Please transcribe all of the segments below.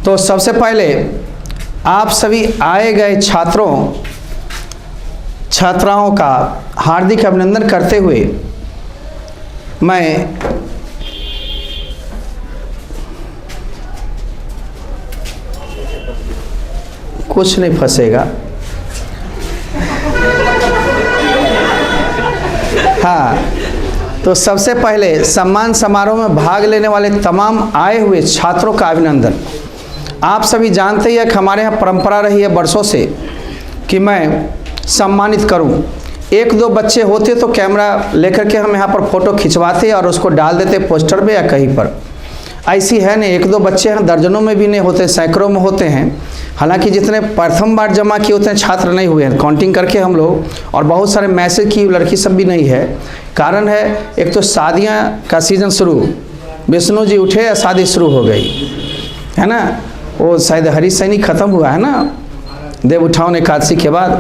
तो सबसे पहले आप सभी आए गए छात्राओं का हार्दिक अभिनंदन करते हुए मैं कुछ नहीं फंसेगा। हाँ, तो सबसे पहले सम्मान समारोह में भाग लेने वाले तमाम आए हुए छात्रों का अभिनंदन। आप सभी जानते ही हैं कि हमारे यहाँ परंपरा रही है वर्षों से कि मैं सम्मानित करूं। एक दो बच्चे होते तो कैमरा लेकर के हम यहाँ पर फोटो खिंचवाते और उसको डाल देते पोस्टर में या कहीं पर। ऐसी है नहीं, एक दो बच्चे हैं, दर्जनों में भी नहीं होते, सैकड़ों में होते हैं। हालांकि जितने प्रथम बार जमा किए उतने छात्र नहीं हुए हैं काउंटिंग करके हम लोग, और बहुत सारे मैसेज की लड़की सब भी नहीं है। कारण है एक तो शादियां का सीज़न शुरू, विष्णु जी उठे शादी शुरू हो गई है ना, वो शायद हरी सैनी ख़त्म हुआ है ना देव उठावन एकादशी के बाद।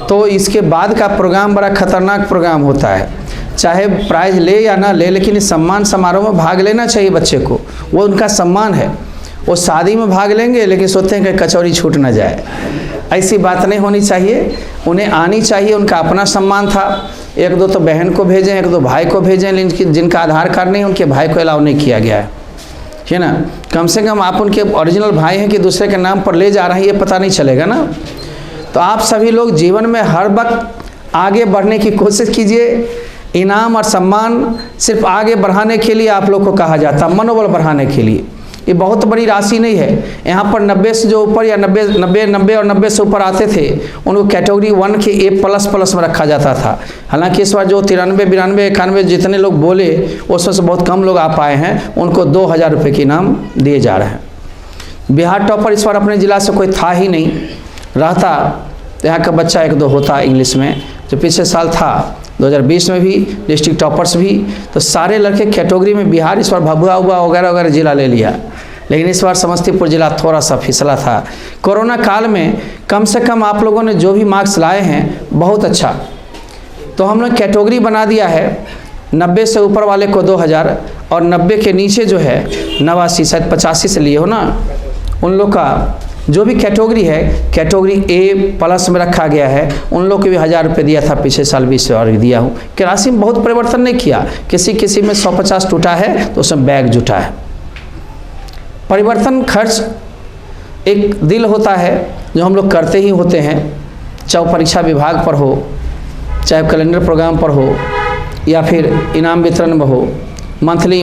तो इसके बाद का प्रोग्राम बड़ा खतरनाक प्रोग्राम होता है, चाहे प्राइज ले या ना ले, लेकिन इस सम्मान समारोह में भाग लेना चाहिए बच्चे को, वो उनका सम्मान है। वो शादी में भाग लेंगे लेकिन सोचते हैं कि कचौरी छूट ना जाए, ऐसी बात नहीं होनी चाहिए। उन्हें आनी चाहिए, उनका अपना सम्मान था। एक दो तो बहन को भेजें, एक दो भाई को भेजें, लेकिन जिनका आधार कार्ड नहीं उनके भाई को अलाउ नहीं किया गया है ना। कम से कम आप उनके ओरिजिनल भाई हैं कि दूसरे के नाम पर ले जा रहे हैं, ये पता नहीं चलेगा ना। तो आप सभी लोग जीवन में हर वक्त आगे बढ़ने की कोशिश कीजिए। इनाम और सम्मान सिर्फ आगे बढ़ाने के लिए आप लोग को कहा जाता है, मनोबल बढ़ाने के लिए। ये बहुत बड़ी राशि नहीं है। यहाँ पर 90 से जो ऊपर या 90 और 90 से ऊपर आते थे उनको कैटेगरी 1 के A++ में रखा जाता था। हालांकि इस बार जो 93, 92, 91 जितने लोग बोले उसमें से बहुत कम लोग आ पाए हैं, उनको 2000 रुपये के इनाम दिए जा रहे हैं। बिहार टॉपर इस बार अपने ज़िला से कोई था ही नहीं, रहता यहाँ का बच्चा एक दो होता इंग्लिश में, जो पिछले साल था 2020 में भी डिस्ट्रिक्ट टॉपर्स भी। तो सारे लड़के कैटेगरी में बिहार इस बार भभुआ हुआ वगैरह वगैरह जिला ले लिया, लेकिन इस बार समस्तीपुर जिला थोड़ा सा फिसला था। कोरोना काल में कम से कम आप लोगों ने जो भी मार्क्स लाए हैं बहुत अच्छा। तो हम लोग कैटेगरी बना दिया है, 90 से ऊपर वाले को 2000 और 90 के नीचे जो है 89, शायद 85 से लिए हो ना, उन लोग का जो भी कैटेगरी है कैटेगरी A+ में रखा गया है, उन लोग को भी 1000 रुपये दिया था। पिछले साल 20 और दिया हूँ कि राशि में बहुत परिवर्तन नहीं किया। किसी में 150 टूटा है तो उसमें बैग जुटा है। परिवर्तन खर्च एक दिल होता है जो हम लोग करते ही होते हैं, चाहे परीक्षा विभाग पर हो, चाहे कैलेंडर प्रोग्राम पर हो, या फिर इनाम वितरण में हो। मंथली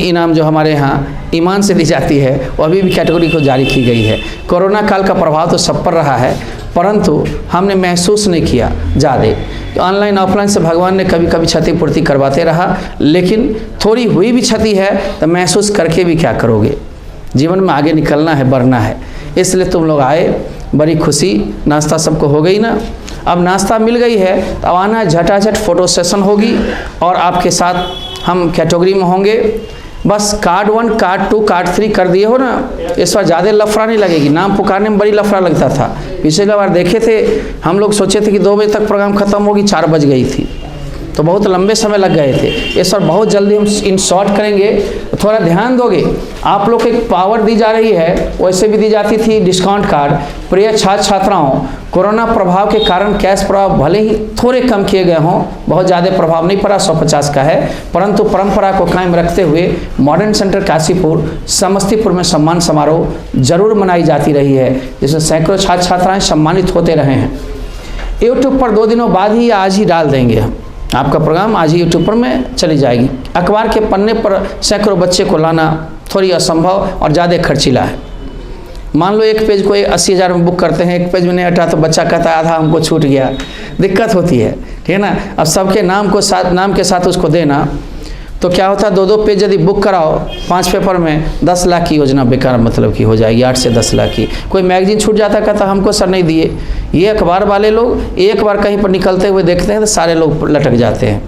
इनाम जो हमारे यहाँ ईमान से दी जाती है वो अभी भी कैटेगरी को जारी की गई है। कोरोना काल का प्रभाव तो सब पर रहा है, परंतु हमने महसूस नहीं किया ज़्यादा। तो ऑनलाइन ऑफलाइन से भगवान ने कभी कभी क्षतिपूर्ति करवाते रहा, लेकिन थोड़ी हुई भी क्षति है तो महसूस करके भी क्या करोगे। जीवन में आगे निकलना है, बढ़ना है, इसलिए तुम लोग आए, बड़ी खुशी। नाश्ता सबको हो गई ना, अब नाश्ता मिल गई है तो अब आना झटाझट फोटो सेशन होगी और आपके साथ हम कैटेगरी में होंगे। बस कार्ड 1, कार्ड 2, कार्ड 3 कर दिए हो ना, इस बार ज़्यादा लफड़ा नहीं लगेगी। नाम पुकारने में बड़ी लफड़ा लगता था। पिछले बार देखे थे हम लोग, सोचे थे कि 2 बजे तक प्रोग्राम खत्म होगी, 4 बज गई थी, तो बहुत लंबे समय लग गए थे। इस बार बहुत जल्दी हम इन शॉर्ट करेंगे, तो थोड़ा ध्यान दोगे। आप लोग को एक पावर दी जा रही है, वैसे भी दी जाती थी डिस्काउंट कार्ड। प्रिय छात्र छात्राओं, कोरोना प्रभाव के कारण कैश प्रभाव भले ही थोड़े कम किए गए हों, बहुत ज़्यादा प्रभाव नहीं पड़ा, 150 का है, परंतु परंपरा को कायम रखते हुए मॉडर्न सेंटर काशीपुर समस्तीपुर में सम्मान समारोह जरूर मनाई जाती रही है, जिसमें सैकड़ों छात्र छात्राएँ सम्मानित होते रहे हैं। यूट्यूब पर 2 दिनों बाद ही आज ही डाल देंगे हम, आपका प्रोग्राम आज ही यूट्यूब पर में चली जाएगी। अखबार के पन्ने पर सैकड़ों बच्चे को लाना थोड़ी असंभव और ज़्यादा खर्चीला है। मान लो एक पेज को 80,000 में बुक करते हैं, एक पेज में नहीं हटा तो बच्चा कहता है आधा हमको छूट गया, दिक्कत होती है, ठीक है ना। अब सबके नाम के साथ उसको देना, तो क्या होता है 2-2 पेज यदि बुक कराओ 5 पेपर में 10 लाख की योजना बेकार मतलब की हो जाएगी, 8 से 10 लाख की। कोई मैगजीन छूट जाता कहता हमको सर नहीं दिए। ये अखबार वाले लोग एक बार कहीं पर निकलते हुए देखते हैं तो सारे लोग लटक जाते हैं।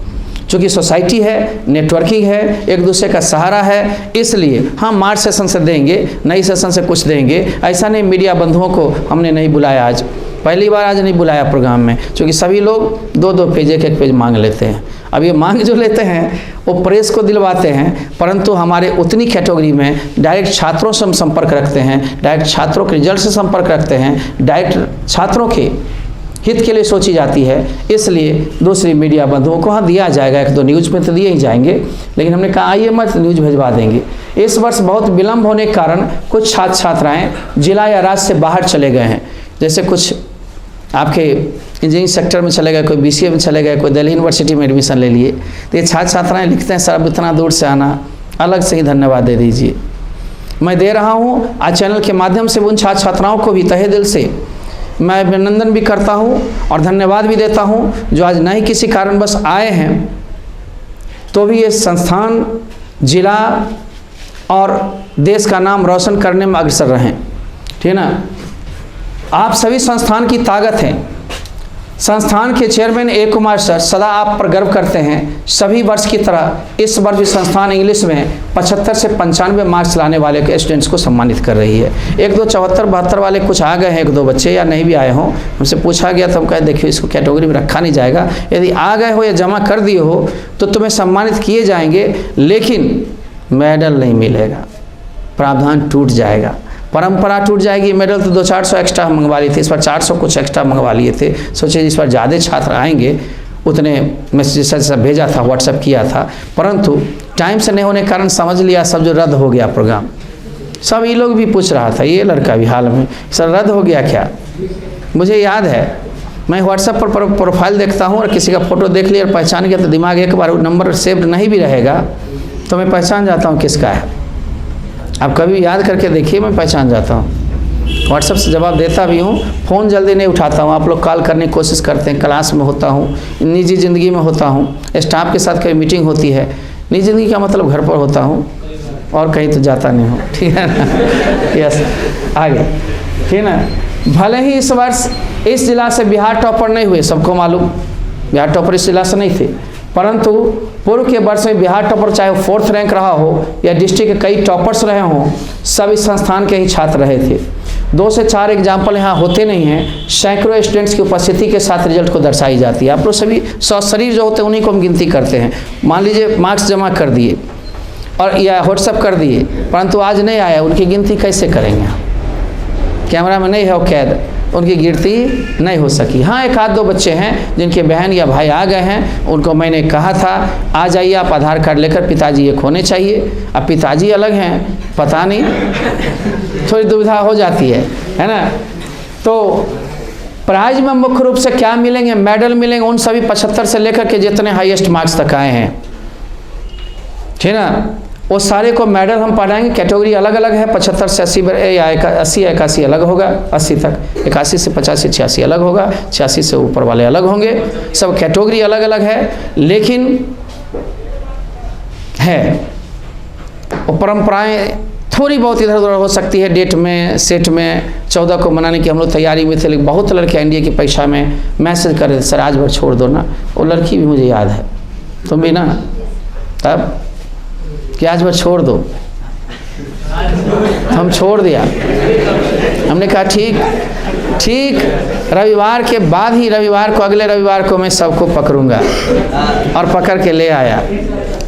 चूँकि सोसाइटी है, नेटवर्किंग है, एक दूसरे का सहारा है, इसलिए हम मार्च सेशन से देंगे, नई सेशन से कुछ देंगे। ऐसा नहीं मीडिया बंधुओं को हमने नहीं बुलाया, आज पहली बार आज नहीं बुलाया प्रोग्राम में, क्योंकि सभी लोग 2-2 पेज, 1-1 पेज मांग लेते हैं। अब ये मांग जो लेते हैं वो प्रेस को दिलवाते हैं, परंतु हमारे उतनी कैटेगरी में डायरेक्ट छात्रों से हम संपर्क रखते हैं, डायरेक्ट छात्रों के रिजल्ट से संपर्क रखते हैं, डायरेक्ट छात्रों के हित के लिए सोची जाती है। इसलिए दूसरी मीडिया बंधुओं को हाँ दिया जाएगा, 1-2 न्यूज़ में तो दिए ही जाएंगे, लेकिन हमने कहा आइए मत, न्यूज़ भिजवा देंगे। इस वर्ष बहुत विलम्ब होने के कारण कुछ छात्र छात्राएँ जिला या राज्य से बाहर चले गए हैं। जैसे कुछ आपके इंजीनियरिंग सेक्टर में चले गए, कोई BCA में चले गए, कोई दिल्ली यूनिवर्सिटी में एडमिशन ले लिए। तो ये छात्र छात्राएँ लिखते हैं सर अब इतना दूर से आना, अलग से ही धन्यवाद दे दीजिए। मैं दे रहा हूँ आज चैनल के माध्यम से उन छात्र छात्राओं को भी तहे दिल से मैं अभिनंदन भी करता हूँ और धन्यवाद भी देता हूँ, जो आज नहीं किसी कारणवश आए हैं, तो भी ये संस्थान जिला और देश का नाम रोशन करने में अग्रसर रहें। ठीक है ना, आप सभी संस्थान की ताकत हैं। संस्थान के चेयरमैन A कुमार सर सदा आप पर गर्व करते हैं। सभी वर्ष की तरह इस वर्ष भी संस्थान इंग्लिश में 75 से 95 मार्क्स लाने वाले के स्टूडेंट्स को सम्मानित कर रही है। 1-2 74-72 वाले कुछ आ गए हैं, 1-2 बच्चे या नहीं भी आए हों, हमसे पूछा गया तो हम कहे देखिए इसको कैटेगरी में रखा नहीं जाएगा, यदि आ गए हो या जमा कर दिए हो तो तुम्हें सम्मानित किए जाएंगे, लेकिन मेडल नहीं मिलेगा, प्रावधान टूट जाएगा, परंपरा टूट जाएगी। मेडल तो 200-400 एक्स्ट्रा मंगवा लिए थे, इस बार 400 कुछ एक्स्ट्रा मंगवा लिए थे। सोचे इस बार ज़्यादा छात्र आएंगे, उतने मैसेज जैसा भेजा था, व्हाट्सएप किया था, परंतु टाइम से नहीं होने के कारण समझ लिया सब जो रद्द हो गया प्रोग्राम। सब ये लोग भी पूछ रहा था, ये लड़का भी हाल में सर रद्द हो गया क्या। मुझे याद है मैं व्हाट्सएप पर प्रोफाइल देखता हूँ और किसी का फ़ोटो देख लिया और पहचान गया तो दिमाग एक बार नंबर सेव नहीं भी रहेगा तो मैं पहचान जाता हूँ किसका है। आप कभी याद करके देखिए, मैं पहचान जाता हूँ। व्हाट्सएप से जवाब देता भी हूँ, फ़ोन जल्दी नहीं उठाता हूँ। आप लोग कॉल करने की कोशिश करते हैं, क्लास में होता हूँ, निजी ज़िंदगी में होता हूँ, स्टाफ के साथ कहीं मीटिंग होती है। निजी ज़िंदगी का मतलब घर पर होता हूँ और कहीं तो जाता नहीं हूँ, ठीक है ना। यस, आगे, ठीक है ना। भले ही इस वर्ष इस जिला से बिहार टॉपर नहीं हुए, सबको मालूम बिहार टॉपर इस जिला से नहीं थे, परंतु पूर्व के वर्ष में बिहार टॉपर चाहे वो 4th रैंक रहा हो या डिस्ट्रिक्ट के कई टॉपर्स रहे हों, सब इस संस्थान के ही छात्र रहे थे। 2 से 4 एग्जाम्पल यहाँ होते नहीं हैं, सैकड़ों स्टूडेंट्स की उपस्थिति के साथ रिजल्ट को दर्शाई जाती है। आप लोग सभी शरीर जो होते हैं उन्हीं को हम गिनती करते हैं। मान लीजिए मार्क्स जमा कर दिए और या व्हाट्सएप कर दिए, परंतु आज नहीं आया, उनकी गिनती कैसे करेंगे। कैमरा में नहीं है वो कैद, उनकी गिनती नहीं हो सकी। हाँ, 1-2 बच्चे हैं जिनके बहन या भाई आ गए हैं, उनको मैंने कहा था आ जाइए आप आधार कार्ड लेकर, पिताजी एक होने चाहिए। अब पिताजी अलग हैं, पता नहीं, थोड़ी दुविधा हो जाती है ना। तो प्राइज में मुख्य रूप से क्या मिलेंगे, मेडल मिलेंगे उन सभी 75 से लेकर के जितने हाईएस्ट मार्क्स तक आए हैं, ठीक है ना। वो सारे को मेडल हम पढ़ाएंगे। कैटेगरी अलग अलग है, 75 से 80 या 80-81 अलग होगा, 80 तक, 81 से 85-86 अलग होगा, 86 से ऊपर वाले अलग होंगे। सब कैटेगरी अलग अलग है, लेकिन है वो परंपराएं थोड़ी बहुत इधर उधर हो सकती है। डेट में सेट में 14 को मनाने की हम लोग तैयारी में थे, लेकिन बहुत लड़के एनडीए की परीक्षा में मैसेज कर रहे थे सर आज भर छोड़ दो ना। वो लड़की भी मुझे याद है, तुम भी ना, तब कि आज भर छोड़ दो, हम छोड़ दिया। हमने कहा ठीक, रविवार के बाद ही, रविवार को, अगले रविवार को मैं सबको पकड़ूंगा, और पकड़ के ले आया।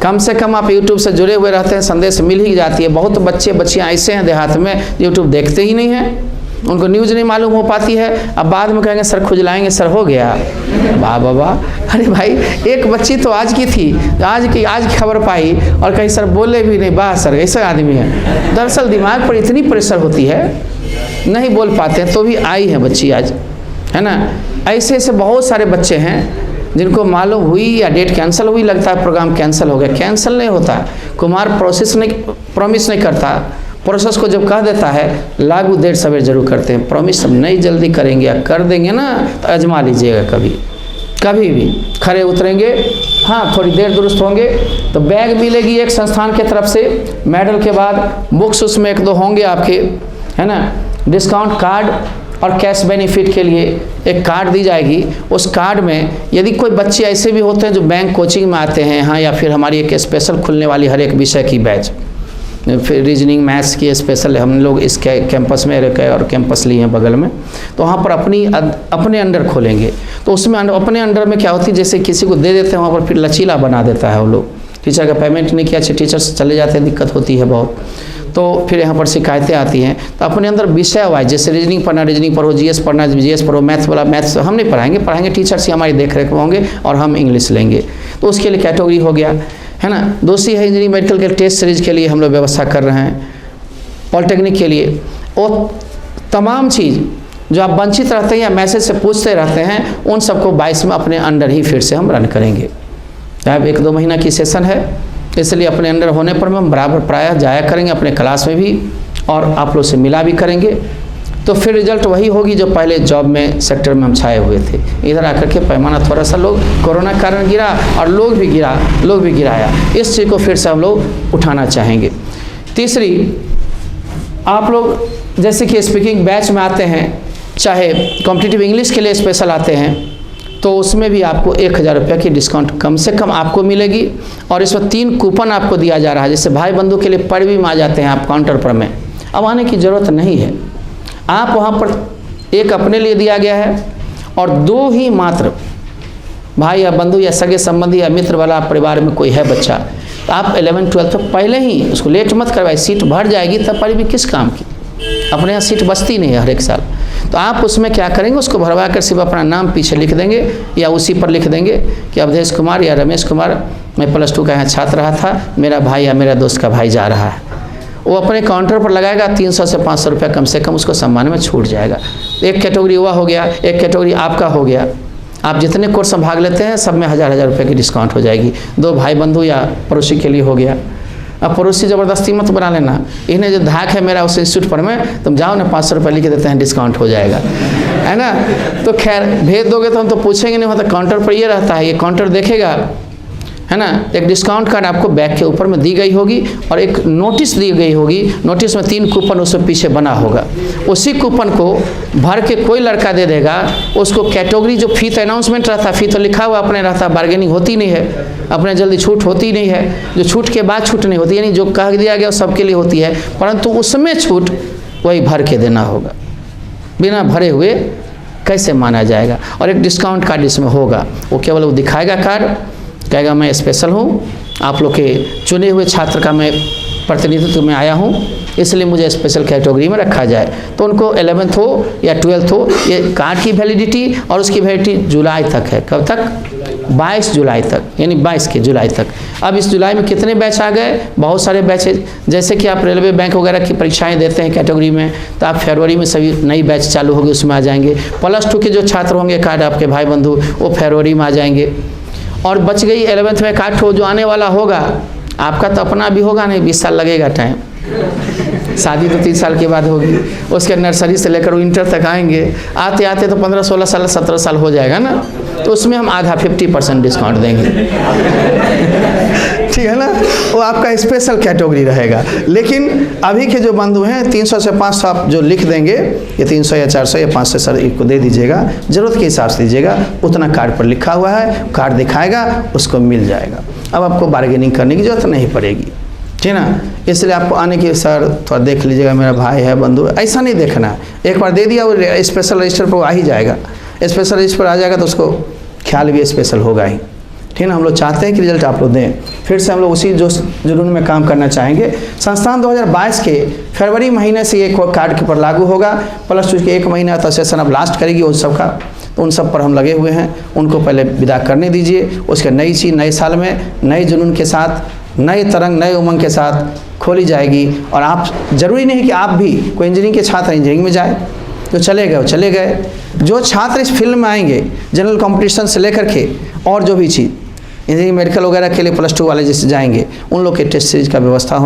कम से कम आप YouTube से जुड़े हुए रहते हैं, संदेश मिल ही जाती है। बहुत बच्चे बच्चियाँ ऐसे हैं देहात में YouTube देखते ही नहीं हैं, उनको न्यूज़ नहीं मालूम हो पाती है। अब बाद में कहेंगे सर खुजलाएंगे, सर हो गया, वाह बाबा। अरे भाई, एक बच्ची तो आज की थी, आज की खबर पाई और कहीं सर बोले भी नहीं, वाह सर ऐसा आदमी है। दरअसल दिमाग पर इतनी प्रेशर होती है, नहीं बोल पाते हैं, तो भी आई है बच्ची आज, है ना। ऐसे ऐसे बहुत सारे बच्चे हैं जिनको मालूम हुई या डेट कैंसिल हुई, लगता है प्रोग्राम कैंसिल हो गया। कैंसिल नहीं होता, कुमार प्रॉमिस नहीं करता। प्रोसेस को जब कह देता है लागू देर सवेर जरूर करते हैं। प्रॉमिस हम नहीं जल्दी करेंगे, या कर देंगे ना तो आजमा लीजिएगा, कभी भी खड़े उतरेंगे। हाँ, थोड़ी देर दुरुस्त होंगे तो बैग मिलेगी एक संस्थान के तरफ से, मेडल के बाद बुक्स उसमें 1-2 होंगे आपके, है ना। डिस्काउंट कार्ड और कैश बेनिफिट के लिए एक कार्ड दी जाएगी। उस कार्ड में यदि कोई बच्चे ऐसे भी होते हैं जो बैंक कोचिंग में आते हैं यहाँ, या फिर हमारी एक स्पेशल खुलने वाली हर एक विषय की बैच, फिर रीजनिंग मैथ्स की स्पेशल हम लोग इस कैंपस में रखे और कैंपस लिए हैं बगल में, तो वहाँ पर अपने अंडर खोलेंगे। तो उसमें अपने अंडर में क्या होती है, जैसे किसी को दे देते हैं वहाँ पर फिर लचीला बना देता है वो लोग, टीचर का पेमेंट नहीं किया, अच्छे टीचर्स चले जाते हैं, दिक्कत होती है बहुत, तो फिर यहाँ पर शिकायतें आती हैं। तो अपने अंदर विषय वाइज, जैसे रीजनिंग पढ़ना रीजनिंग पढ़ो, जीएस पढ़ना जीएस पढ़ो, मैथ्स वाला मैथ्स हम नहीं पढ़ाएंगे टीचर्स ही हमारी देख रेख में होंगे और हम इंग्लिश लेंगे। तो उसके लिए कैटेगरी हो गया, है ना। दूसरी है इंजीनियरिंग मेडिकल के टेस्ट सीरीज के लिए हम लोग व्यवस्था कर रहे हैं, पॉलिटेक्निक के लिए। और तमाम चीज़ जो आप वंचित रहते हैं या मैसेज से पूछते रहते हैं, उन सबको 22 में अपने अंडर ही फिर से हम रन करेंगे। अब 1-2 महीना की सेशन है, इसलिए अपने अंडर होने पर हम बराबर प्रायः जाया करेंगे अपने क्लास में भी, और आप लोग से मिला भी करेंगे। तो फिर रिजल्ट वही होगी जो पहले जॉब में सेक्टर में हम छाए हुए थे। इधर आकर के पैमाना थोड़ा सा लोग कोरोना के कारण गिरा और लोग भी गिराया, इस चीज़ को फिर से हम लोग उठाना चाहेंगे। तीसरी, आप लोग जैसे कि स्पीकिंग बैच में आते हैं, चाहे कॉम्पिटिटिव इंग्लिश के लिए स्पेशल आते हैं, तो उसमें भी आपको 1000 रुपये की डिस्काउंट कम से कम आपको मिलेगी। और इसमें 3 कूपन आपको दिया जा रहा है। जैसे भाई बंधु के लिए पढ़ भी में आ जाते हैं आप काउंटर पर में, अब आने की ज़रूरत नहीं है। आप वहाँ पर एक अपने लिए दिया गया है और 2 ही मात्र भाई या बंधु या सगे संबंधी या मित्र वाला परिवार में कोई है बच्चा, तो आप 11-12 तो पहले ही उसको लेट मत करवाइए, सीट भर जाएगी तब पढ़ी भी किस काम की। अपने यहाँ सीट बचती नहीं है हर एक साल, तो आप उसमें क्या करेंगे, उसको भरवा कर सिर्फ अपना नाम पीछे लिख देंगे या उसी पर लिख देंगे कि अवधेश कुमार या रमेश कुमार, मैं +2 का यहाँ छात्र रहा था, मेरा भाई या मेरा दोस्त का भाई जा रहा है। वो अपने काउंटर पर लगाएगा, 300 से 500 रुपये कम से कम उसको सम्मान में छूट जाएगा। एक कैटेगरी हुआ हो गया, एक कैटेगरी आपका हो गया। आप जितने कोर्स में भाग लेते हैं सब में 1000 रुपये की डिस्काउंट हो जाएगी। 2 भाई बंधु या पड़ोसी के लिए हो गया। अब पड़ोसी ज़बरदस्ती मत बना लेना, इन्हें जो धाक है मेरा उस इंस्टीट्यूट पर में, तुम जाओ ना 500 रुपये लिख देते हैं, डिस्काउंट हो जाएगा, है ना। तो खैर भेज दोगे तो हम तो पूछेंगे नहीं, मतलब काउंटर पर ये रहता है, ये काउंटर देखेगा, है ना। एक डिस्काउंट कार्ड आपको बैग के ऊपर में दी गई होगी और एक नोटिस दी गई होगी, नोटिस में 3 कूपन उसमें पीछे बना होगा। उसी कूपन को भर के कोई लड़का दे देगा, उसको कैटेगरी जो फी तो अनाउंसमेंट रहता, फी तो लिखा हुआ अपने रहता, बार्गेनिंग होती नहीं है, अपने जल्दी छूट होती नहीं है, जो छूट के बाद छूट नहीं होती, यानी जो कह दिया गया सबके लिए होती है, परंतु उसमें छूट वही भर के देना होगा। बिना भरे हुए कैसे माना जाएगा। और एक डिस्काउंट कार्ड इसमें होगा, वो केवल वो दिखाएगा कार्ड, कहेगा मैं स्पेशल हूँ, आप लोग के चुने हुए छात्र का मैं प्रतिनिधित्व में आया हूँ, इसलिए मुझे स्पेशल कैटेगरी में रखा जाए। तो उनको 11th हो या 12th हो, ये कार्ड की वैलिडिटी और उसकी वैलिडिटी जुलाई तक है। कब तक? 22 जुलाई तक, यानी 22 के जुलाई तक। अब इस जुलाई में कितने बैच आ गए? बहुत सारे बैच। जैसे कि आप रेलवे बैंक वगैरह की परीक्षाएं देते हैं कैटेगरी में, तो आप फरवरी में सभी नई बैच चालू होगी, उसमें आ जाएंगे। +2 के जो छात्र होंगे कार्ड आपके भाई बंधु, वो फरवरी में आ जाएंगे। और बच गई 11th में कार्ड हो जो आने वाला होगा, आपका तो अपना भी होगा नहीं, 20 साल लगेगा टाइम, शादी तो 3 साल के बाद होगी, उसके नर्सरी से लेकर वो इंटर तक आएंगे, आते आते तो 15-16 साल 17 साल हो जाएगा ना, तो उसमें हम आधा 50% डिस्काउंट देंगे। ठीक है ना, वो आपका स्पेशल कैटेगरी रहेगा। लेकिन अभी के जो बंधु हैं 300 से 500 आप जो लिख देंगे, ये 300 या 400 या 500 सर एक को दे दीजिएगा, ज़रूरत के हिसाब से दीजिएगा, उतना कार्ड पर लिखा हुआ है, कार्ड दिखाएगा, उसको मिल जाएगा। अब आपको बार्गेनिंग करने की ज़रूरत नहीं पड़ेगी, ठीक है ना। इसलिए आपको आने की सर थोड़ा देख लीजिएगा, मेरा भाई है बंधु, ऐसा नहीं देखना है। एक बार दे दिया वो स्पेशल रजिस्टर पर आ ही जाएगा, स्पेशल रजिस्टर पर आ जाएगा तो उसको ख्याल भी स्पेशल होगा ही, ठीक है ना। हम लोग चाहते हैं कि रिजल्ट आप लोग दें। फिर से हम लोग उसी जो जुनून में काम करना चाहेंगे। संस्थान 2022 के फरवरी महीने से ये कार्ड के पर लागू होगा। +2 के 1 महीना तो सेशन अब लास्ट करेगी उन सब का, तो उन सब पर हम लगे हुए हैं, उनको पहले विदा करने दीजिए। उसके नई चीज़ नए साल में नए जुनून के साथ, नए तरंग, नए उमंग के साथ खोली जाएगी। और आप ज़रूरी नहीं कि आप भी कोई इंजीनियरिंग के छात्र इंजीनियरिंग में जाए, जो चले गए वो चले गए। जो छात्र इस फील्ड में आएंगे, जनरल कंपटीशन से लेकर के और जो भी चीज़ इंजीनियरिंग मेडिकल वगैरह के लिए +2 वाले जैसे जाएंगे, उन लोग के टेस्ट सीरीज का व्यवस्था हो।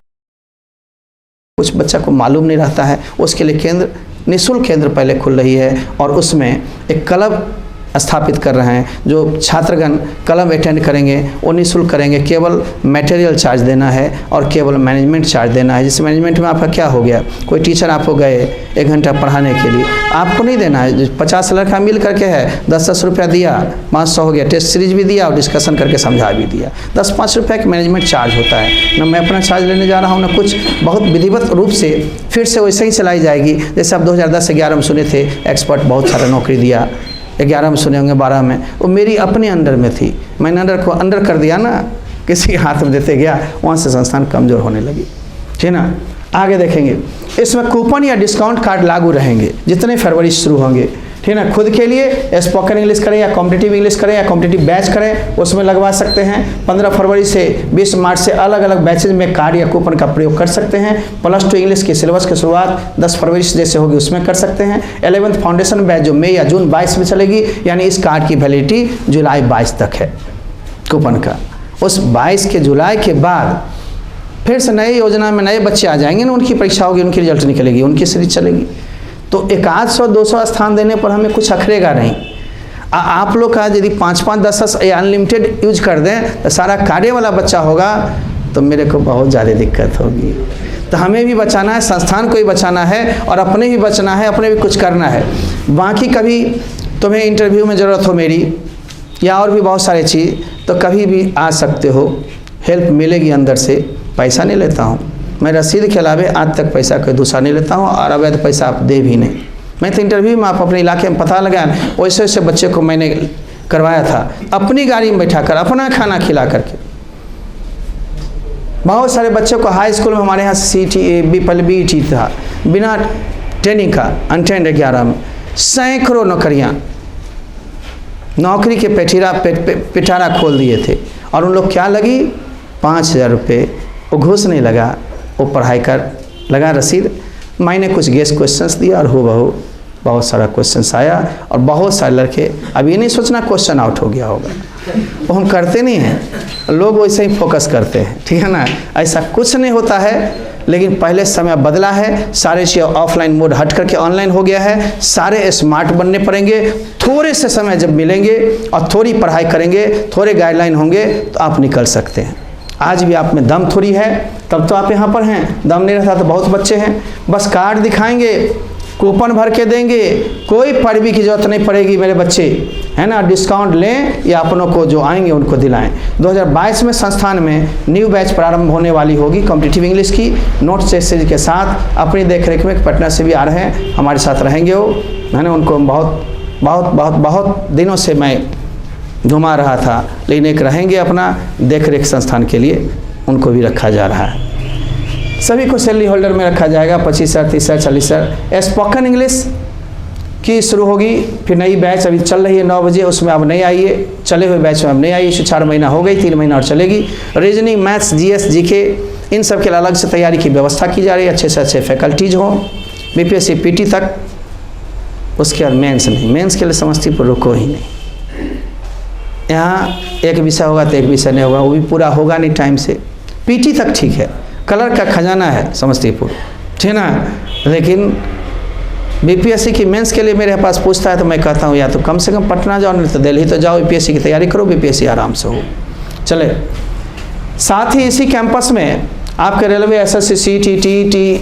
कुछ बच्चा को मालूम नहीं रहता है, उसके लिए केंद्र, निःशुल्क केंद्र पहले खुल रही है, और उसमें एक क्लब स्थापित कर रहे हैं। जो छात्रगण कलम अटेंड करेंगे वो निःशुल्क करेंगे, केवल मटेरियल चार्ज देना है और केवल मैनेजमेंट चार्ज देना है। जैसे मैनेजमेंट में आपका क्या हो गया, कोई टीचर आपको गए 1 घंटा पढ़ाने के लिए, आपको नहीं देना है। 50 लड़का मिल करके है 10-10 रुपया दिया, 500 हो गया, टेस्ट सीरीज भी दिया और डिस्कशन करके समझा भी दिया। 10-5 रुपये का मैनेजमेंट चार्ज होता है ना। मैं अपना चार्ज लेने जा रहा हूँ ना कुछ, बहुत विधिवत रूप से फिर से वैसे ही चलाई जाएगी। जैसे आप 2010-11 में सुने थे एक्सपर्ट बहुत सारा नौकरी दिया, 11 में सुने होंगे, 12 में, वो मेरी अपने अंडर में थी, मैंने अंडर को अंडर कर दिया ना, किसी के हाथ में देते गया, वहाँ से संस्थान कमज़ोर होने लगी। ठीक है ना। आगे देखेंगे इसमें कूपन या डिस्काउंट कार्ड लागू रहेंगे जितने फरवरी शुरू होंगे। ठीक है ना। खुद के लिए स्पोकन इंग्लिश करें या कॉम्पिटिटिव इंग्लिश करें या कॉम्पिटिटिव बैच करें, उसमें लगवा सकते हैं। 15 फरवरी से 20 मार्च से अलग अलग बैचेज में कार्ड या कूपन का प्रयोग कर सकते हैं। +2 इंग्लिश के सिलेबस की शुरुआत 10 फरवरी से जैसे होगी उसमें कर सकते हैं। 11th फाउंडेशन बैच जो मई या जून 22 में चलेगी, यानी इस कार्ड की वैलिडिटी जुलाई 22 तक है कूपन का। उस 22 के जुलाई के बाद फिर से नई योजना में नए बच्चे आ जाएंगे ना, उनकी परीक्षा होगी, उनकी रिजल्ट निकलेगी, उनकी सीरीज चलेगी। तो 100-200 स्थान देने पर हमें कुछ अखरेगा नहीं। आप लोग का यदि 5-5, 10 अनलिमिटेड यूज कर दें तो सारा कार्य वाला बच्चा होगा तो मेरे को बहुत ज़्यादा दिक्कत होगी। तो हमें भी बचाना है, संस्थान को भी बचाना है और अपने भी बचना है, अपने भी कुछ करना है। बाकी कभी तुम्हें इंटरव्यू में ज़रूरत हो मेरी या और भी बहुत सारे चीज़, तो कभी भी आ सकते हो, हेल्प मिलेगी अंदर से। पैसा नहीं लेता हूँ मैं, रसीद के अलावे आज तक पैसा कोई दूसरा नहीं लेता हूँ और अवैध पैसा आप दे भी नहीं। मैं तो इंटरव्यू में आप अपने इलाके में पता लगाया, वैसे वैसे बच्चे को मैंने करवाया था, अपनी गाड़ी में बैठा कर, अपना खाना खिला करके। बहुत सारे बच्चों को हाई स्कूल में हमारे यहाँ पहले BET था, बिना ट्रेनिंग का अनट्रेंड 11 में सैकड़ों नौकरी के पिटारा खोल दिए थे। और उन लोग क्या लगी 5000 रुपये, वो घूस नहीं लगा, वो पढ़ाई कर लगा रसीद। मैंने कुछ गेस्ट क्वेश्चंस दिया और हूबहू बहुत सारा क्वेश्चंस आया और बहुत सारे लड़के, अब ये नहीं सोचना क्वेश्चन आउट हो गया होगा, वो हम करते नहीं हैं, लोग वैसे ही फोकस करते हैं। ठीक है ना। ऐसा कुछ नहीं होता है, लेकिन पहले समय बदला है, सारे चीज़ ऑफलाइन मोड हट करके ऑनलाइन हो गया है। सारे स्मार्ट बनने पड़ेंगे। थोड़े से समय जब मिलेंगे और थोड़ी पढ़ाई करेंगे, थोड़े गाइडलाइन होंगे तो आप निकल सकते हैं। आज भी आप में दम थोड़ी है, तब तो आप यहाँ पर हैं। दम नहीं रहता तो बहुत बच्चे हैं, बस कार्ड दिखाएंगे, कूपन भर के देंगे, कोई पैरवी की जरूरत नहीं पड़ेगी मेरे बच्चे, है ना। डिस्काउंट लें या अपनों को जो आएंगे उनको दिलाएं। 2022 में संस्थान में न्यू बैच प्रारंभ होने वाली होगी कॉम्पिटिटिव इंग्लिश की, नोट सीरीज के साथ। अपनी देखरेख में पटना से भी आ रहे हैं, हमारे साथ रहेंगे वो, है ना। उनको बहुत दिनों से मैं घुमा रहा था, लेकिन एक रहेंगे अपना देखरेख संस्थान के लिए, उनको भी रखा जा रहा है। सभी को सैलरी होल्डर में रखा जाएगा। 25,000, 30,000, 40,000। स्पोकन इंग्लिश की शुरू होगी, फिर नई बैच अभी चल रही है 9 बजे, उसमें अब नहीं आइए, चले हुए बैच में अब नहीं आइए। 4 महीना हो गई, 3 महीना और चलेगी। रीजनिंग, मैथ्स, GS, GK इन सब के अलग से तैयारी की व्यवस्था की जा रही है। अच्छे से अच्छे फैकल्टीज हों, BPSC PT तक। उसके बाद मेंस नहीं, मेंस के लिए समस्तीपुर रुको ही नहीं। यहाँ एक विषय होगा तो एक विषय नहीं होगा, वो भी पूरा होगा नहीं टाइम से। PT तक ठीक है, कलर का खजाना है समस्तीपुर, ठीक ना। लेकिन BPSC की मेंस के लिए मेरे पास पूछता है तो मैं कहता हूँ या तो कम से कम पटना जाओ, नहीं तो दिल्ली तो जाओ, BPSC की तैयारी करो, BPSC आराम से हो। चले, साथ ही इसी कैंपस में आपके रेलवे SSC,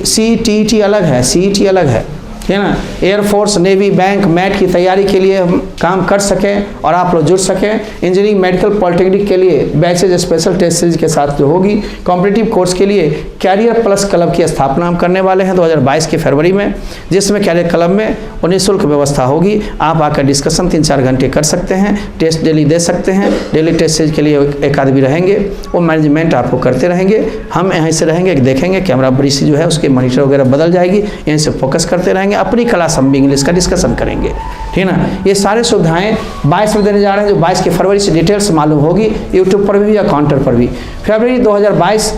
CTT अलग है, CET अलग है, ठीक है ना। एयरफोर्स, नेवी, बैंक, मैट की तैयारी के लिए हम काम कर सकें और आप लोग जुड़ सकें। इंजीनियरिंग, मेडिकल, पॉलिटेक्निक के लिए बैचेज स्पेशल टेस्ट सीरीज के साथ जो होगी। कॉम्पिटिटिव कोर्स के लिए कैरियर प्लस क्लब की स्थापना हम करने वाले हैं 2022 के फरवरी में, जिसमें कैरियर क्लब में निःशुल्क व्यवस्था होगी। आप आकर डिस्कशन 3-4 घंटे कर सकते हैं, टेस्ट डेली दे सकते हैं। डेली टेस्ट सीरीज के लिए एक आदमी रहेंगे, वो मैनेजमेंट आपको करते रहेंगे। हम यहीं से रहेंगे, देखेंगे कैमरा बड़ी सी जो है उसके मॉनिटर वगैरह बदल जाएगी, यहीं से फोकस करते रहेंगे। अपनी क्लास हम भी इंग्लिश का डिस्कशन करेंगे, ठीक है ना। ये सारी सुविधाएं 22 में देने जा रहे हैं, जो 22 के फरवरी से डिटेल्स मालूम होगी, यूट्यूब पर भी या काउंटर पर भी। फरवरी 2022